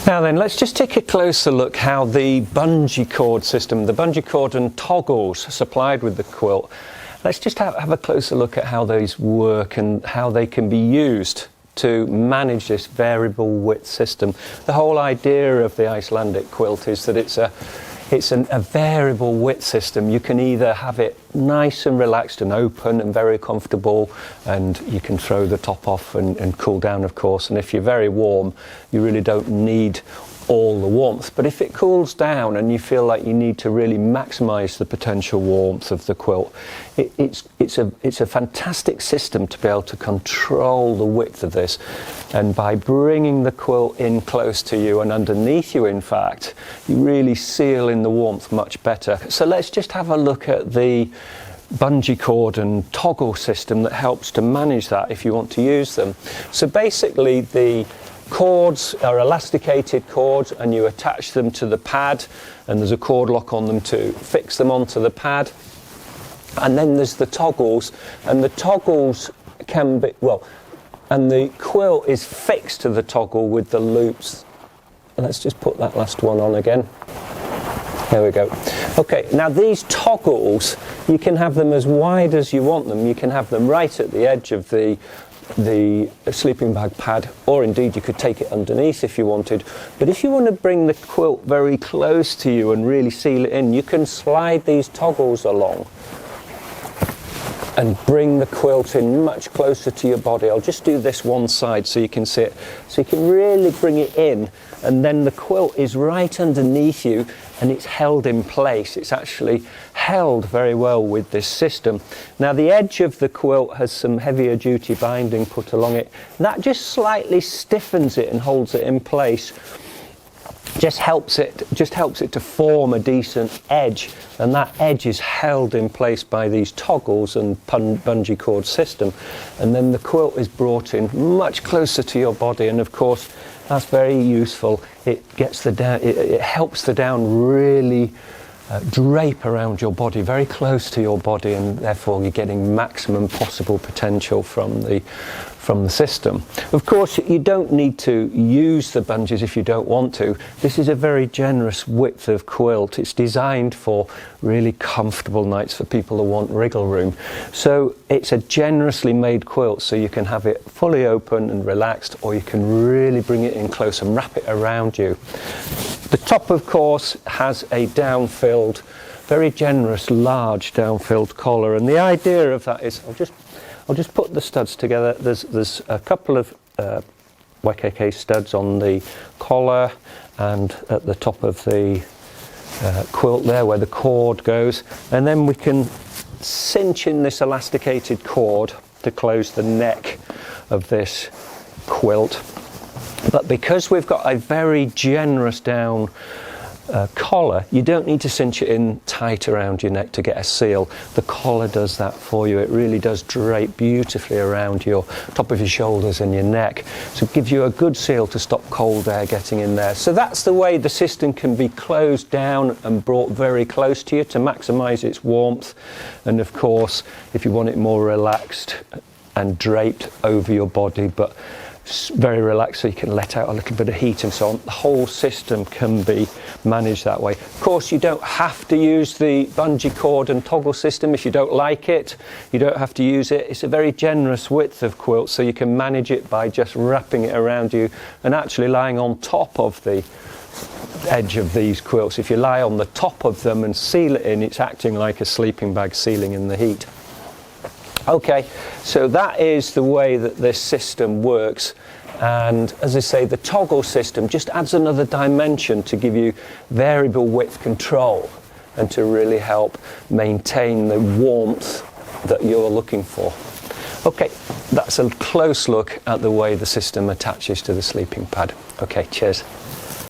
Now then, let's just take a closer look how the bungee cord system, the bungee cord and toggles supplied with the quilt, let's just have a closer look at how those work and how they can be used to manage this variable width system. The whole idea of the Icelandic quilt is that it's a variable width system. You can either have it nice and relaxed and open and very comfortable, and you can throw the top off and cool down, of course. And if you're very warm, you really don't need all the warmth. But if it cools down and you feel like you need to really maximize the potential warmth of the quilt, it's a fantastic system to be able to control the width of this. And by bringing the quilt in close to you and underneath you, in fact, you really seal in the warmth much better. So let's just have a look at the bungee cord and toggle system that helps to manage that if you want to use them. So basically, the cords are elasticated cords, and you attach them to the pad, and there's a cord lock on them to fix them onto the pad. And then there's the toggles, and the toggles can be, and the quilt is fixed to the toggle with the loops. Let's just put that last one on again. There we go. Okay, now these toggles, you can have them as wide as you want them. You can have them right at the edge of the sleeping bag pad, or indeed you could take it underneath if you wanted. But if you want to bring the quilt very close to you and really seal it in, you can slide these toggles along and bring the quilt in much closer to your body. I'll just do this one side so you can see it. So you can really bring it in, and then the quilt is right underneath you and it's held in place. It's actually held very well with this system. Now the edge of the quilt has some heavier duty binding put along it. That just slightly stiffens it and holds it in place. Just helps it to form a decent edge, and that edge is held in place by these toggles and bungee cord system, and then the quilt is brought in much closer to your body, and of course that's very useful. It gets the down, it helps the down really drape around your body, very close to your body, and therefore you're getting maximum possible potential from the system. Of course, you don't need to use the bungees if you don't want to. This is a very generous width of quilt. It's designed for really comfortable nights for people who want wriggle room. So it's a generously made quilt, so you can have it fully open and relaxed, or you can really bring it in close and wrap it around you. The top, of course, has a down-filled, very generous, large down-filled collar, and the idea of that is, I'll just put the studs together. There's a couple of YKK studs on the collar and at the top of the quilt there where the cord goes, and then we can cinch in this elasticated cord to close the neck of this quilt. But because we've got a very generous down collar, you don't need to cinch it in tight around your neck to get a seal. The collar does that for you. It really does drape beautifully around your top of your shoulders and your neck, so it gives you a good seal to stop cold air getting in there. So that's the way the system can be closed down and brought very close to you to maximize its warmth. And of course, if you want it more relaxed and draped over your body, but very relaxed so you can let out a little bit of heat and so on, the whole system can be managed that way. Of course, you don't have to use the bungee cord and toggle system if you don't like it. You don't have to use it. It's a very generous width of quilt, so you can manage it by just wrapping it around you and actually lying on top of the edge of these quilts. If you lie on the top of them and seal it in, it's acting like a sleeping bag sealing in the heat. Okay, so that is the way that this system works, and as I say, the toggle system just adds another dimension to give you variable width control and to really help maintain the warmth that you're looking for. Okay, that's a close look at the way the system attaches to the sleeping pad. Okay, cheers.